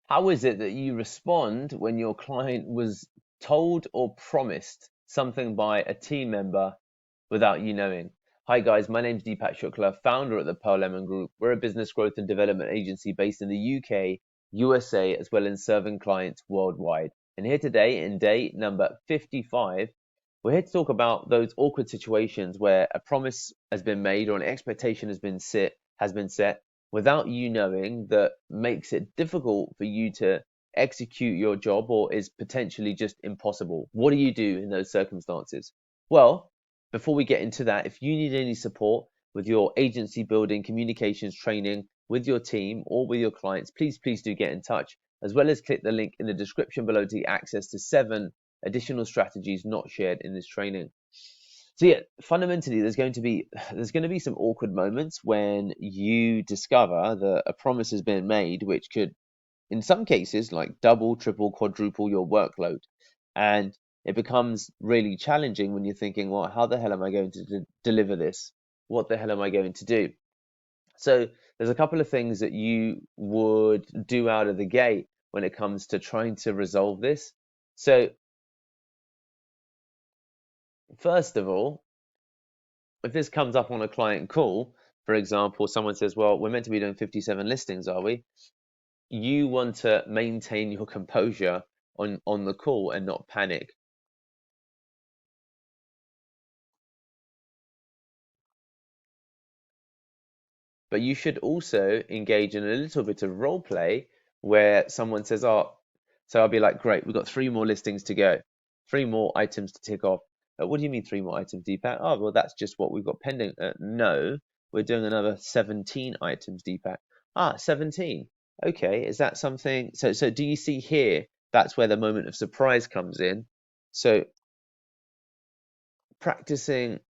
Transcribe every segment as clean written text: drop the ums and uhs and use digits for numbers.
How is it that you respond when your client was told or promised something by a team member without you knowing? Hi guys, my name's Deepak Shukla, founder at the Pearl Lemon Group. We're a business growth and development agency based in the UK, USA, as well as serving clients worldwide. And here today, in day number 55, we're here to talk about those awkward situations where a promise has been made or an expectation has been set without you knowing, that makes it difficult for you to execute your job or is potentially just impossible. What do you do in those circumstances? Well, before we get into that, if you need any support with your agency building, communications training with your team or with your clients, please do get in touch, as well as click the link in the description below to get access to 7 additional strategies not shared in this training. So yeah, fundamentally, there's going to be some awkward moments when you discover that a promise has been made, which could, in some cases, like double, triple, quadruple your workload, and it becomes really challenging when you're thinking, well, how the hell am I going to deliver this? What the hell am I going to do? So there's a couple of things that you would do out of the gate when it comes to trying to resolve this. So first of all, if this comes up on a client call, for example, someone says, well, we're meant to be doing 57 listings, are we? You want to maintain your composure on the call and not panic. But you should also engage in a little bit of role play where someone says, oh, so I'll be like, great, we've got 3 more listings to go, 3 more items to tick off. What do you mean 3 more items, Deepak? Oh, well, that's just what we've got pending. No, we're doing another 17 items, Deepak. Ah, 17. Okay, is that something? So do you see here? That's where the moment of surprise comes in. So practicing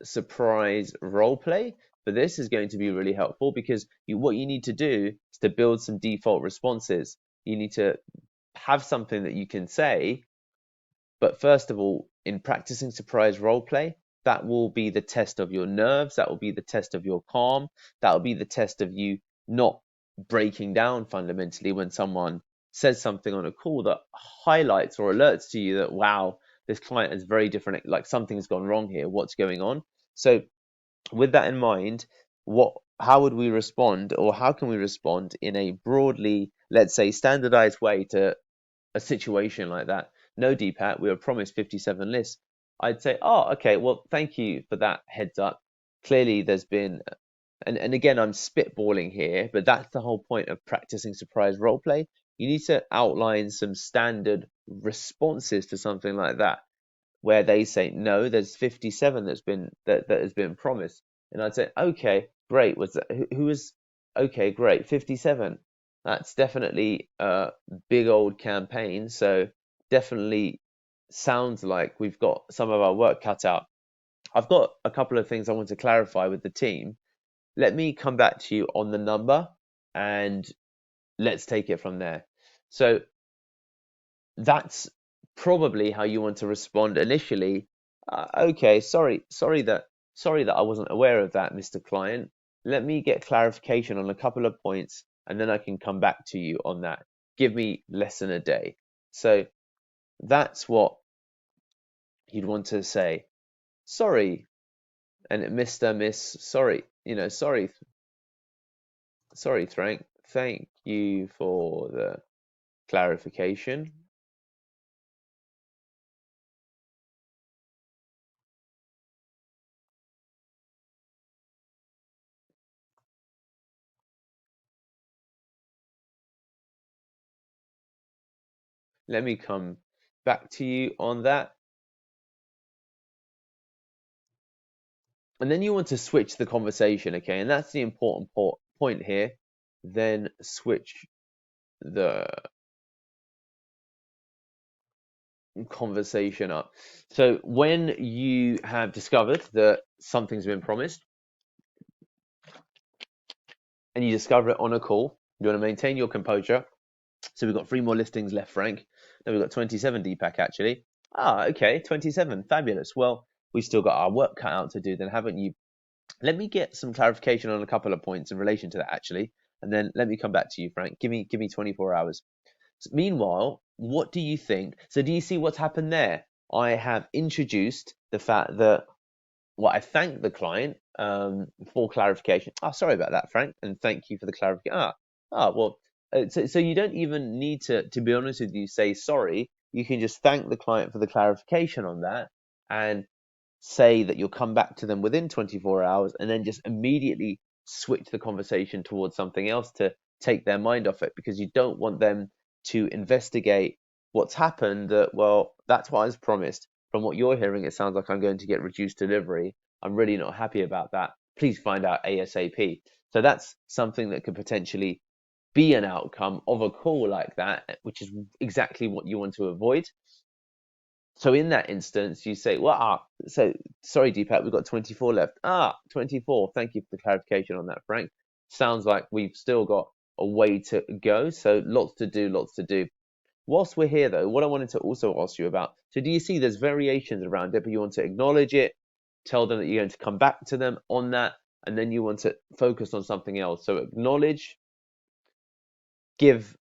surprise role play for this is going to be really helpful, because what you need to do is to build some default responses. You need to have something that you can say, but first of all, in practicing surprise role play, that will be the test of your nerves, that will be the test of your calm, that will be the test of you not breaking down fundamentally when someone says something on a call that highlights or alerts to you that, wow, this client is very different, like something's gone wrong here, what's going on? So with that in mind, how would we respond, or how can we respond in a broadly, let's say, standardized way to a situation like that? No, Deepak, we were promised 57 lists. I'd say, oh, okay, well, thank you for that heads up. Clearly, there's been, and again, I'm spitballing here, but that's the whole point of practicing surprise role play. You need to outline some standard responses to something like that, where they say, no, there's 57 that has been promised. And I'd say, okay, great. Was that who was okay, great, 57. That's definitely a big old campaign. So definitely sounds like we've got some of our work cut out. I've got a couple of things I want to clarify with the team. Let me come back to you on the number and let's take it from there. So that's probably how you want to respond initially. Okay, sorry that I wasn't aware of that, Mr. Client. Let me get clarification on a couple of points, and then I can come back to you on that. Give me less than a day. So that's what you'd want to say. Sorry, and Mr. Miss, sorry, sorry, Frank. Thank you for the clarification. Let me come back to you on that. And then you want to switch the conversation, okay? And that's the important point here. Then switch the conversation up. So when you have discovered that something's been promised and you discover it on a call, you want to maintain your composure. So we've got 3 more listings left, Frank. Then we've got 27, Deepak, actually. Ah, okay, 27, fabulous. Well, we've still got our work cut out to do then, haven't you? Let me get some clarification on a couple of points in relation to that, actually. and then let me come back to you, Frank. Give me 24 hours. So meanwhile, what do you think? So do you see what's happened there? I have introduced the fact that I thank the client for clarification. Oh, sorry about that, Frank, and thank you for the clarification. Well, so you don't even need to be honest with you, say sorry. You can just thank the client for the clarification on that, and say that you'll come back to them within 24 hours, and then just immediately switch the conversation towards something else to take their mind off it, because you don't want them to investigate what's happened. Well, that's what I was promised. From what you're hearing, it sounds like I'm going to get reduced delivery. I'm really not happy about that. Please find out ASAP. So that's something that could potentially be an outcome of a call like that, which is exactly what you want to avoid. So in that instance, you say, so sorry, Deepak, we've got 24 left. 24. Thank you for the clarification on that, Frank. Sounds like we've still got a way to go. So lots to do, lots to do. Whilst we're here, though, what I wanted to also ask you about, so do you see there's variations around it, but you want to acknowledge it, tell them that you're going to come back to them on that, and then you want to focus on something else. So acknowledge, acknowledge,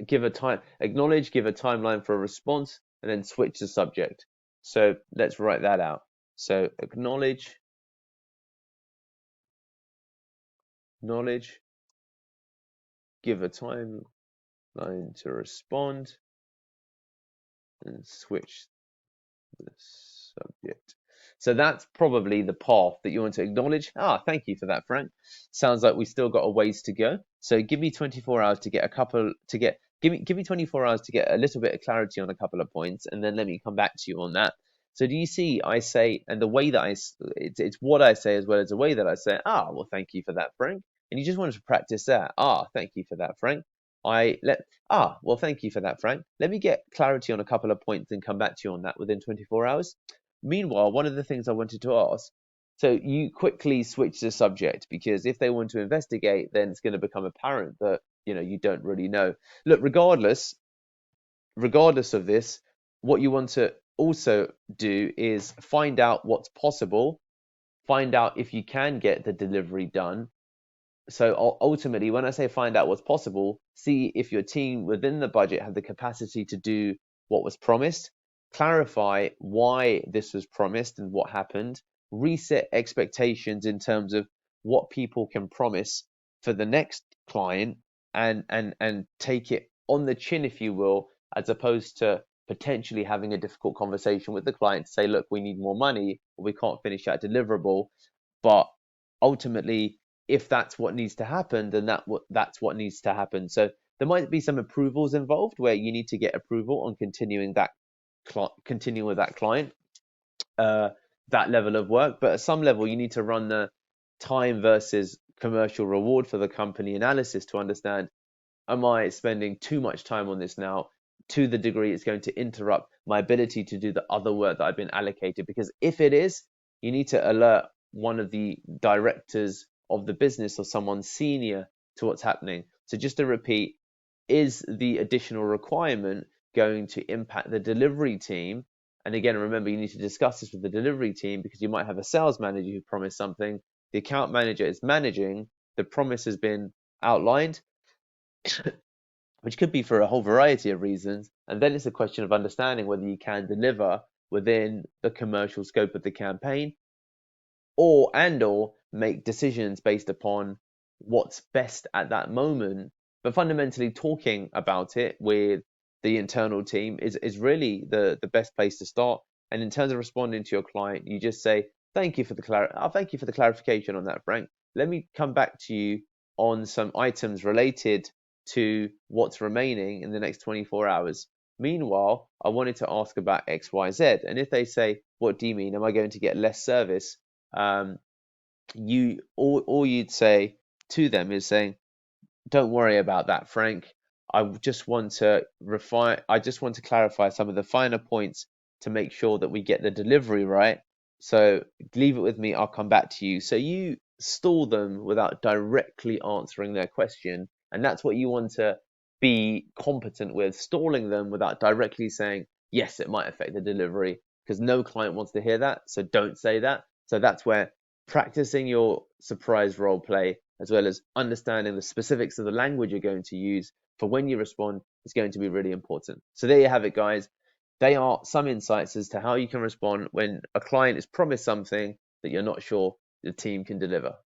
give a timeline for a response, and then switch the subject. So let's write that out. So acknowledge, give a timeline to respond, and switch the subject. So that's probably the path that you want to acknowledge. Thank you for that, Frank. Sounds like we still got a ways to go. So give me 24 hours to get give me 24 hours to get a little bit of clarity on a couple of points, and then let me come back to you on that. So do you see, I say, and the way that it's what I say as well as the way that I say, well, thank you for that, Frank. And you just wanted to practice that. Thank you for that, Frank. Well, thank you for that, Frank. Let me get clarity on a couple of points and come back to you on that within 24 hours. Meanwhile, one of the things I wanted to ask, so you quickly switch the subject, because if they want to investigate, then it's going to become apparent that, you don't really know. Look, regardless of this, what you want to also do is find out what's possible, find out if you can get the delivery done. So ultimately, when I say find out what's possible, see if your team within the budget have the capacity to do what was promised, clarify why this was promised and what happened, reset expectations in terms of what people can promise for the next client, and take it on the chin, if you will, as opposed to potentially having a difficult conversation with the client to say, look, we need more money, or we can't finish that deliverable. But ultimately, if that's what needs to happen, then that's what needs to happen. So there might be some approvals involved where you need to get approval on continuing with that client, that level of work. But at some level, you need to run the time versus commercial reward for the company analysis to understand, am I spending too much time on this now, to the degree it's going to interrupt my ability to do the other work that I've been allocated? Because if it is, you need to alert one of the directors of the business or someone senior to what's happening. So just to repeat, is the additional requirement going to impact the delivery team? And again, remember, you need to discuss this with the delivery team, because you might have a sales manager who promised something, the account manager is managing, the promise has been outlined, which could be for a whole variety of reasons. And then it's a question of understanding whether you can deliver within the commercial scope of the campaign, or make decisions based upon what's best at that moment. But fundamentally, talking about it with the internal team is really the best place to start. And in terms of responding to your client, you just say, thank you for the clarification on that, Frank. Let me come back to you on some items related to what's remaining in the next 24 hours. Meanwhile, I wanted to ask about X, Y, Z. And if they say, what do you mean? Am I going to get less service? All you'd say to them is saying, don't worry about that, Frank. I just want to clarify some of the finer points to make sure that we get the delivery right. So leave it with me, I'll come back to you. So you stall them without directly answering their question. And that's what you want to be competent with, stalling them without directly saying, yes, it might affect the delivery, because no client wants to hear that. So don't say that. So that's where practicing your surprise role play as well as understanding the specifics of the language you're going to use for when you respond is going to be really important. So there you have it, guys. They are some insights as to how you can respond when a client is promised something that you're not sure the team can deliver.